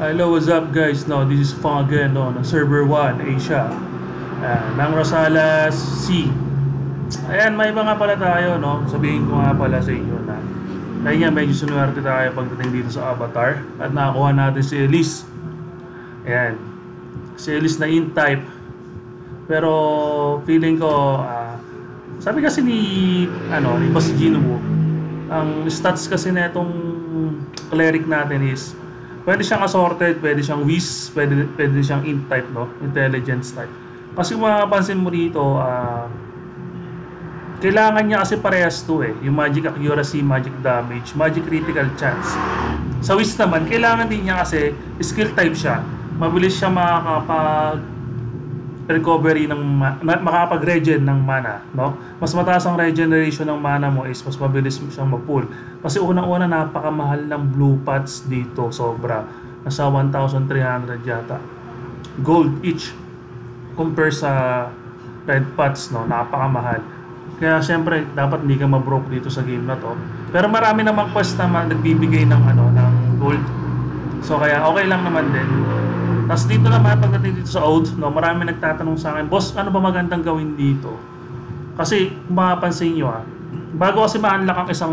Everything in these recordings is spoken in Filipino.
Hello, what's up guys? No, this is Fong again no, ng Server 1 Asia ng Rosales C. Ayan, may iba nga pala tayo, no? Sabihin ko nga pala sa inyo na kaya nga medyo sunwerte tayo pagdating dito sa Avatar at nakakuha natin si Elise. Ayan, si Elise na in-type. Pero feeling ko, sabi kasi ni Boss Jinwoo, ang stats kasi na itong cleric natin is pwede siyang assorted, pwede siyang whiz, pwede siyang int type, no? Intelligence type. Kasi kung makapansin mo dito, kailangan niya kasi parehas to eh. Yung magic accuracy, magic damage, magic critical chance. Sa whiz naman, kailangan din niya kasi skill type siya. Mabilis siya makakapag-recovery ng makakapag-regen ng mana, no? Mas mataas ang regeneration ng mana mo is mas mabilis mo siyang mag-pull. Kasi unang-una napakamahal ng blue pots dito, sobra. Nasa 1,300 yata. Gold each compare sa red pots, no? Napakamahal. Kaya syempre dapat hindi ka ma-broke dito sa game na to. Pero marami namang quest naman nagbibigay ng ng gold. So kaya okay lang naman din. Tapos dito naman pagdating dito sa Oath, no, marami nagtatanong sa akin, "Boss, ano ba magandang gawin dito?" Kasi kung mapapansin nyo bago kasi ma-unlock ang isang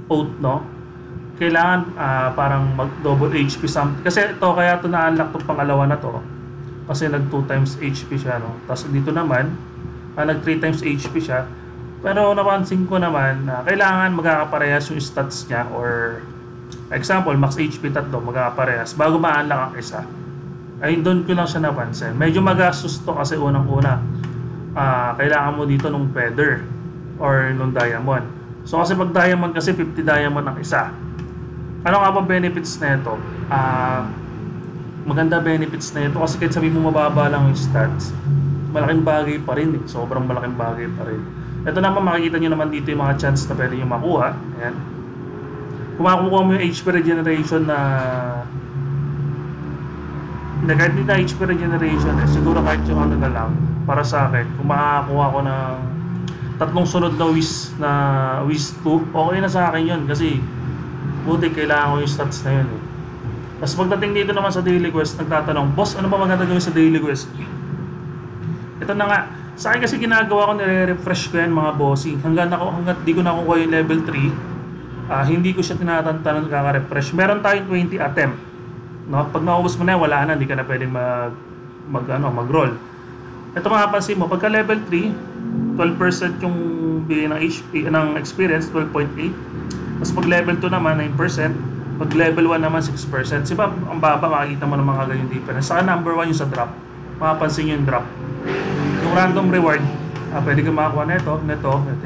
Oath, no, kailangan parang mag-double HP something. Kasi ito, kaya ito na-unlock itong pangalawa na to. Kasi nag 2 times HP siya, no. Tapos dito naman, nag 3 times HP siya. Pero napansin ko naman na kailangan magkakaparehas yung stats niya, or example, max HP tatlo, magkakaparehas bago ma-unlock ang isa. Ay doon ko lang siya napansin. Medyo magastos to kasi unang-una. Kailangan mo dito nung feather or nung diamond. So kasi pag diamond kasi 50 diamond ang isa. Ano nga ba benefits na ito? Maganda benefits na ito kasi kahit sabi mo mababa lang yung stats, malaking bagay pa rin eh. Sobrang malaking bagay pa rin. Ito naman makikita nyo naman dito yung mga chance na pwede nyo makuha. Ayan. Kung makukuha mo yung HP regeneration na kahit hindi na HP regeneration siguro kahit yung na lang para sa akin, kung makakakuha ko ng tatlong sunod na Wiz 2, okay na sa akin yun kasi buti kailangan ko yung stats na yun eh. Tapos pagdating dito naman sa daily quest, nagtatanong, "Boss, ano ba maganda gawin sa daily quest?" Ito na nga, sa akin kasi ginagawa ko, nire-refresh ko yan mga bossing hanggat di ko nakukuha yung level 3. Hindi ko siya tinatantanan kaka-refresh. Meron tayong 20 attempt, no? Pag naubos mo na yan, wala na, hindi ka na pwedeng mag-roll. Ito mapapansin mo, pagka level 3, 12% yung bigay ng HP, ng experience, 12.8. Tapos pag level 2 naman, 9%. Pag level 1 naman, 6%. Diba, ang baba, makikita mo ng mga ganyan difference. Saka number 1 yung sa drop. Mapapansin yung drop. Yung random reward, pwede ka makakuha na ito.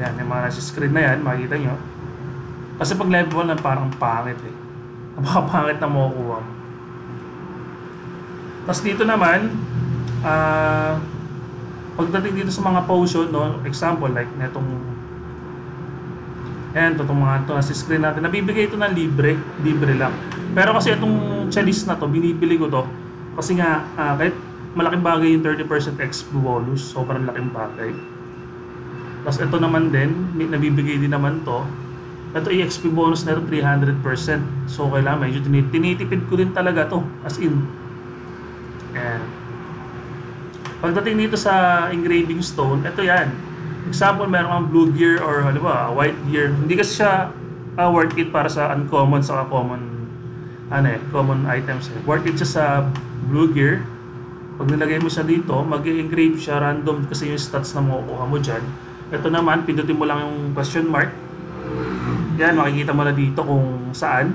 Yan, yung mga nasa screen na yan, makikita nyo. Kasi pag level 1 lang, parang pangit eh. Napakapangit na makukuha mo. Tapos dito naman, pagdating dito sa mga potion, no, example like netong itong mga ito nasa screen natin, nabibigay ito ng libre lang. Pero kasi itong chalice na to, binibili ko to kasi nga kahit malaking bagay yung 30% XP bonus, sobrang laking bagay. Tapos ito naman din, nabibigay din naman to. Ito EXP bonus na ito 300%. So kailangan medyo tinitipid ko din talaga to, as in. And pagdating dito sa engraving stone, ito yan. Example, meron kang blue gear or white gear. Hindi kasi siya worth it para sa uncommon sa common items. Worth it siya sa blue gear. Pag nilagay mo siya dito, mag-engrave siya random kasi yung stats na makukuha mo dyan. Ito naman, pindutin mo lang yung question mark. Yan, makikita mo na dito kung saan,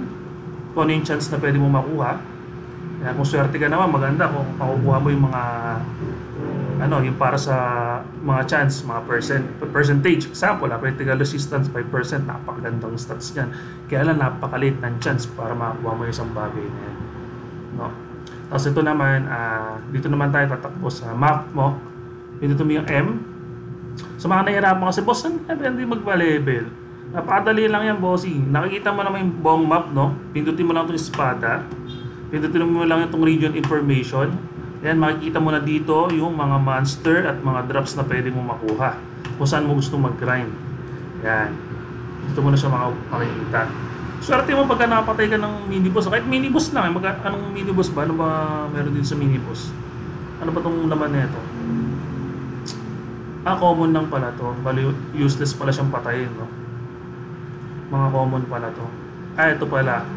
kung ano yung chance na pwede mo makuha. Kaya kung swerte ka naman, maganda kung makukuha mo yung mga yung para sa mga chance, mga percentage. Example, critical resistance 5%, napakagandang stats niyan. Kaya lang napakaliit ng chance para makakuha mo yung isang bagay na yan, no? Tapos ito naman, dito naman tayo tatakbo sa map mo. Dito mo yung M. So mga nahihirapan kasi, "Boss, hindi magpa-level?" Napakadali lang yan, bossing. Nakikita mo naman yung buong map, no? Pindutin mo lang itong espada. Pindutin mo lang itong region information. Yan, makikita mo na dito yung mga monster at mga drops na pwede mo makuha kung saan mo gusto mag-grind. Yan. Dito mo na siya makikita. Swerte mo pagka nakapatay ka ng minibus. Kahit minibus lang, anong minibus ba? Ano ba meron din sa minibus? Ano ba tong laman nito? Common lang pala to. Bali, useless pala siyang patayin, no? Mga common pala to. Ito pala.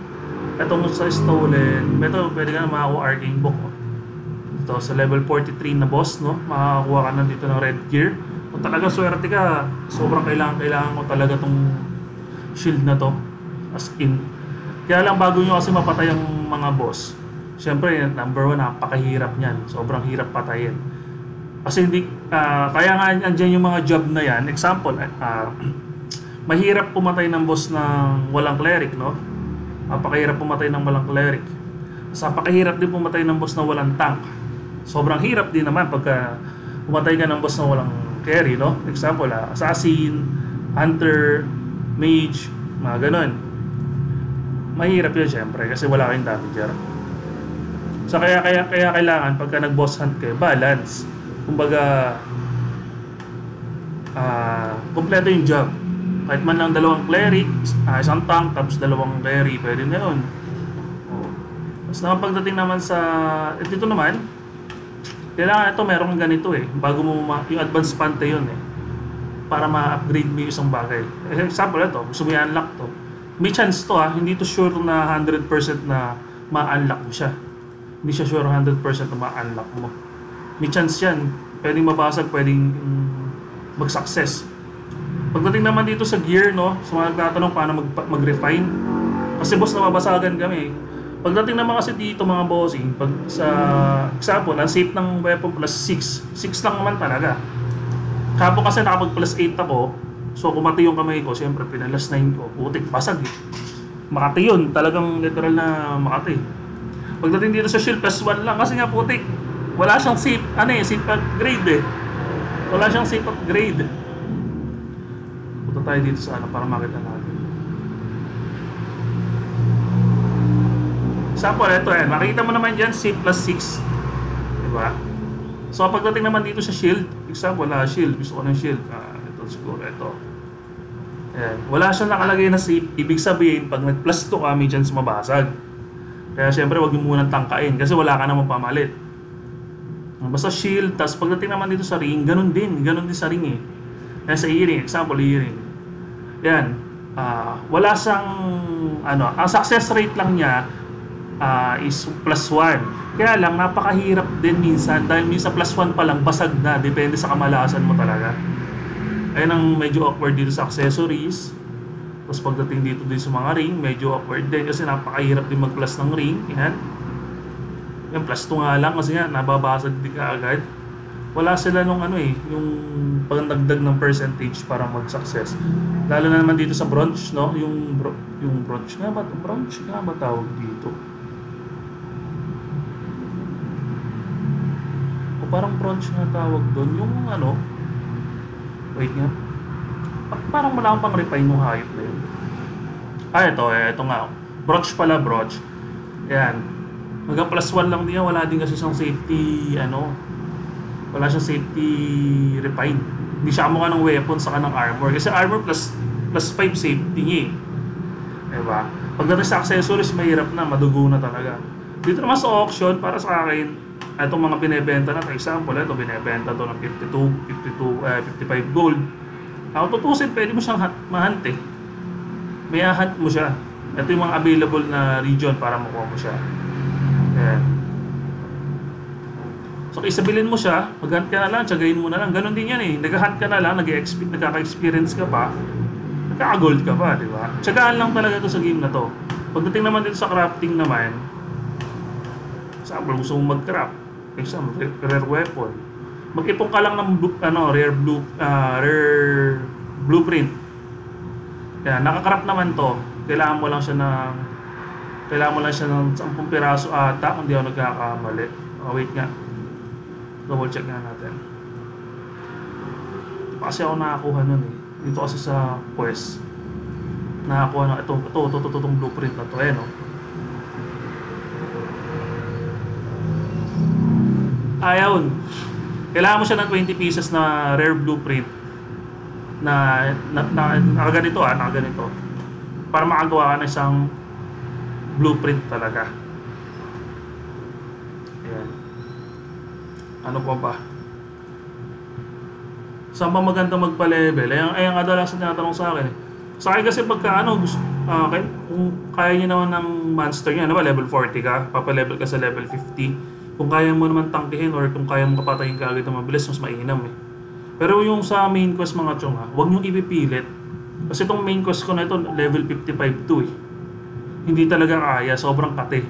Itong sa stolen, ito pwede ka na makakuha arcane book. Ito, sa level 43 na boss, no? Makakuha ka na dito ng red gear. Kung talaga swerte ka, sobrang kailangan mo talaga tong shield na to. As in. Kaya lang bago nyo kasi mapatay ang mga boss, syempre, number 1, napakahirap niyan. Sobrang hirap patayin. Kasi hindi, kaya nga andyan yung mga job na yan. Example, mahirap pumatay ng boss ng walang cleric, no? Napakahirap pumatay ng walang cleric. Napakahirap din pumatay ng boss na walang tank. Sobrang hirap din naman pagka pumatay ka ng boss na walang carry, no? Example, assassin, hunter, mage, mga ganon. Mahirap yun syempre kasi wala kayong damager. So kaya kailangan pagka nag-boss hunt kayo, balance. Kumbaga, kompleto yung job. Kahit man lang 2 cleric, isang tank, tapos 2 carry, pwede na yun. Tapos naman pagdating naman sa, dito naman, kailangan ito merong ganito bago mo yung advanced pante yun para ma-upgrade mo yung isang bagay. Example ito, gusto mo i-unlock to. May chance to hindi to sure na 100% na ma-unlock mo siya. Hindi siya sure 100% na ma-unlock mo. May chance yan. Pwedeng mabasag, pwedeng mag-success. Pagdating naman dito sa gear, no? So mga nagtatanong paano mag-refine. Kasi boss, nababasagan kami. Pagdating naman kasi dito mga bossing, pag sa example, ang safe ng weapon plus 6. 6 lang naman talaga. Kapag kasi nakapag plus 8 ako, so kumati yung kamay ko, siyempre pinalas 9 ko, putik, basag Makati yun, talagang literal na Makati. Pagdating dito sa shield, plus 1 lang kasi nga putik. Wala siyang safe, safe upgrade Wala siyang safe upgrade. Punta tayo dito sa para makita natin. Example, ito makikita mo naman dyan, safe plus 6. Diba? So pagdating naman dito sa shield, example, shield, gusto ko ng shield. Ito siguro, ito. Ayan. Wala siyang nakalagay na safe. Ibig sabihin, pag nag-plus 2 ka, may chance mabasag. Kaya syempre, wag mo munang tangkain kasi wala ka namang pamalit. Basta shield, tas pagdating naman dito sa ring, ganun din sa ring Kaya sa earring, example, earring. Yan. Wala siyang, ang success rate lang niya is plus 1. Kaya lang, napakahirap din minsan dahil minsan plus 1 pa lang, basag na. Depende sa kamalasan mo talaga. Ayun ang medyo awkward dito sa accessories. Tapos pagdating dito din sa mga ring, medyo awkward din kasi napakahirap din mag-plus ng ring. Yan. Yung plus 2 nga lang kasi nga nababasag din ka agad. Wala sila nung yung pagdagdag ng percentage para mag-success. Lalo na naman dito sa bronze, no? Yung bronze nga ba? Bronze nga ba tawag dito? O parang bronze nga tawag doon. Yung wait nga. Parang wala akong pang refine ng hayop na yun. Ito nga. Bronze pala, bronze. Yan. Hanggang plus 1 lang din yan, wala din kasi siyang safety, wala siyang safety refine. Hindi siya kamukha ng weapon saka ng armor. Kasi armor plus 5 safety niya Diba? Pagdating sa accessories, mahirap na, madugo na talaga. Dito naman sa auction, para sa akin, itong mga binebenta na, for example, ito binebenta to ng 55 gold. Ako tutusin, pwede mo siyang ma-hunt May hunt mo siya. Ito yung mga available na region para makuha mo siya. Ayan. So isabilin mo siya, mag-hunt ka na lang, tsagayin mo na lang. Ganon din yan Nag-hunt ka na lang, nagkaka-experience ka pa, nagkaka-gold ka pa, di ba? Tsagaan lang talaga ito sa game na to. Pagdating naman dito sa crafting naman, example, gusto mong mag-craft, example, rare weapon. Mag-ipon ka lang ng rare blueprint. Kaya naka-craft naman to. Kailangan mo lang siya ng 10 piraso ata kung di ako nagkakamali. Wait nga. Double check nga natin. Kasi ako nakakuha nun Dito kasi sa quest. Nakakuha na itong blueprint na to. Ayun. Kailangan mo siya ng 20 pieces na rare blueprint na nakaganito. Nakaganito. para makagawa ka ng isang blueprint talaga. Ayan. Ano pa ba? Saan pa maganda magpa-level? Ayan kadalasan tinatanong sa akin. Sa akin kasi pagka kung kaya nyo naman ng monster nyo, level 40 ka, papalevel ka sa level 50. Kung kaya mo naman tangkihin or kung kaya mo kapatayin ka agad na mabilis, mas mainam eh. Pero yung sa main quest mga chong huwag nyo ipipilit. Kasi itong main quest ko na ito, level 55 to eh. Hindi talaga kaya, sobrang kate.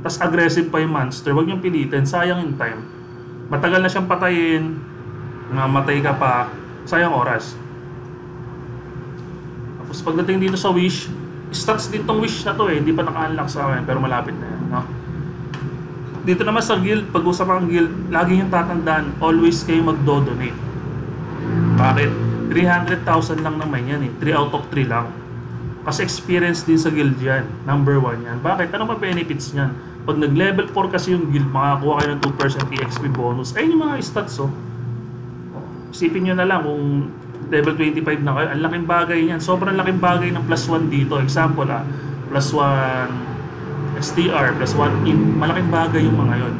Tas aggressive pa yung monster, huwag nyo pilitin, sayang yung time. Matagal na siyang patayin, mamatay ka pa, sayang oras. Tapos pagdating dito sa wish, stats din tong wish na to eh, hindi pa naka-unlock sa akin, pero malapit na yan, no? Dito naman sa guild, pag-usapang guild, lagi yung tatandaan, always kayo magdo-donate. Bakit? 300,000 lang naman yan eh, 3 out of 3 lang. Kasi experience din sa guild yan, number 1 yan. Bakit? Ano ba benefits niyan? Pag nag-level 4 kasi yung guild, makakakuha kayo ng 2% EXP bonus. Ayun yung mga stats oh. Isipin nyo na lang kung level 25 na kayo, ang laking bagay niyan. Sobrang laking bagay ng plus 1 dito. Example plus 1 STR, plus 1 in, malaking bagay yung mga yon.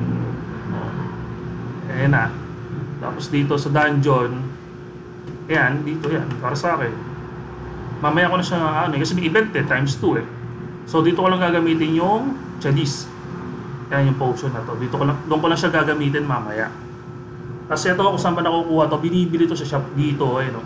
Ayan na. Tapos dito sa dungeon, ayan, dito yan, para sa akin. Mamaya ko na siya, kasi may event eh, times 2 eh. So dito ko lang gagamitin yung chalice. Ayan yung potion na to. Doon ko lang siya gagamitin mamaya. Kasi ito kung saan ba nakukuha to, binibili to sa shop dito, ayun o.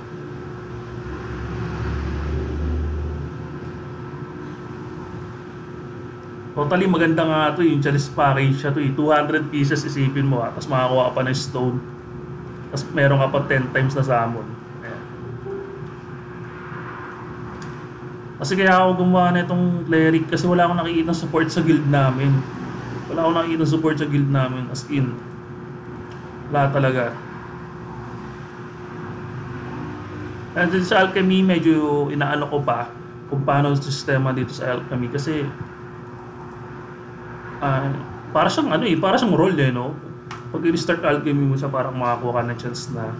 Totally maganda nga ito, yung chalice package siya to, 200 pieces isipin mo tapos makakuha ka pa ng stone. Tapos meron ka pa 10 times na summon. Ayan. Kasi kaya ako gumawa na itong cleric kasi wala akong nakikita support sa guild namin. Wala akong nakikita support sa guild namin, as in. Wala talaga. And then sa alchemy, medyo inaano ko pa kung paano ang sistema dito sa alchemy kasi para siyang para siyang role no? Pag i-start alchemy mo siya, parang makakuha ka ng chance na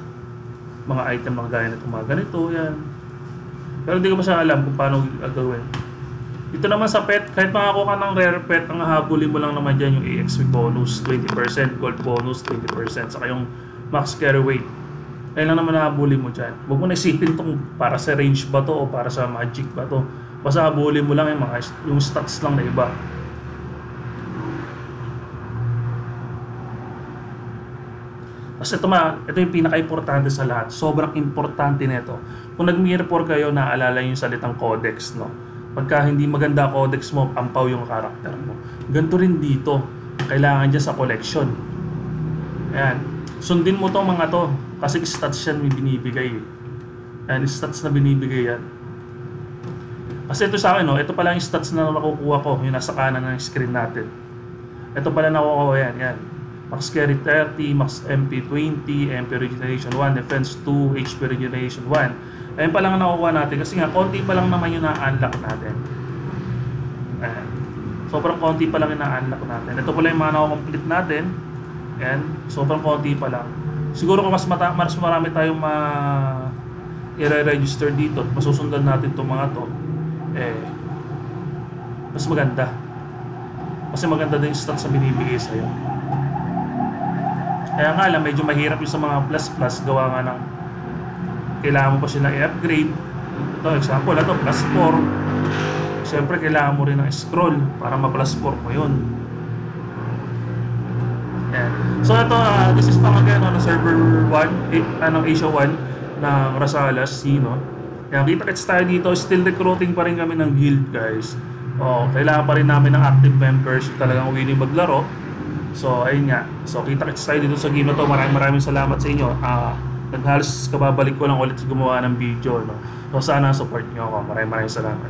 mga item na gaya nito, mga ganito, yan. Pero hindi ko pa siya alam kung paano gagawin. Dito naman sa pet, kahit makakuha ka ng rare pet, ang hahabulin mo lang naman dyan yung EXP bonus 20%, gold bonus 20%, saka yung max carry weight. Ayun lang naman hahabulin mo dyan. Huwag mo na isipin itong para sa range ba to o para sa magic ba to. Basta habulin mo lang yung stats lang na iba. Kasi ito yung pinaka-importante sa lahat. Sobrang importante nito. Kung nag-mirror kayo, naaalala yung salitang codex, no? Pagka hindi maganda codex mo, ampaw yung karakter mo. Ganito rin dito. Kailangan dyan sa collection. Ayan. Sundin mo to mga to. Kasi stats yan may binibigay. Ayan, stats na binibigay yan. Kasi ito sa akin, no? Ito pala yung stats na nakukuha ko. Yung nasa kanan ng screen natin. Ito pala nakukuha ko yan. Yan. Max carry 30, max MP 20, MP regeneration 1, defense 2, HP regeneration 1. Ayun pa lang ang nakukuha natin kasi nga konti pa lang naman yung na-unlock natin. Ayan. Sobrang konti pa lang yung na-unlock natin. Ito pala yung mga na-complete natin. Ayan. Sobrang konti pa lang. Siguro kung mas marami tayong i-register dito at masusundan natin itong mga to, mas maganda. Kasi maganda din yung stats na binibigay sa'yo. Kaya nga lang, medyo mahirap yung sa mga plus gawa nga ng kailangan mo pa sila i-upgrade. Ito, example, ito, plus 4. Siyempre, kailangan mo rin ng scroll para ma-plus 4 mo yun. Ayan. So, ito, this is pang-again on server 1, Asia 1 ng Rasalas, no? Kaya kita-kits tayo dito, still recruiting pa rin kami ng guild, guys. Kailangan pa rin namin ng active members, talagang willing maglaro. So, ayun nga. So, kita-kits tayo dito sa game na to. Maraming salamat sa inyo. Naghalos kababalik ko lang ulit gumawa ng video, no? So, sana support nyo ako. Maraming salamat.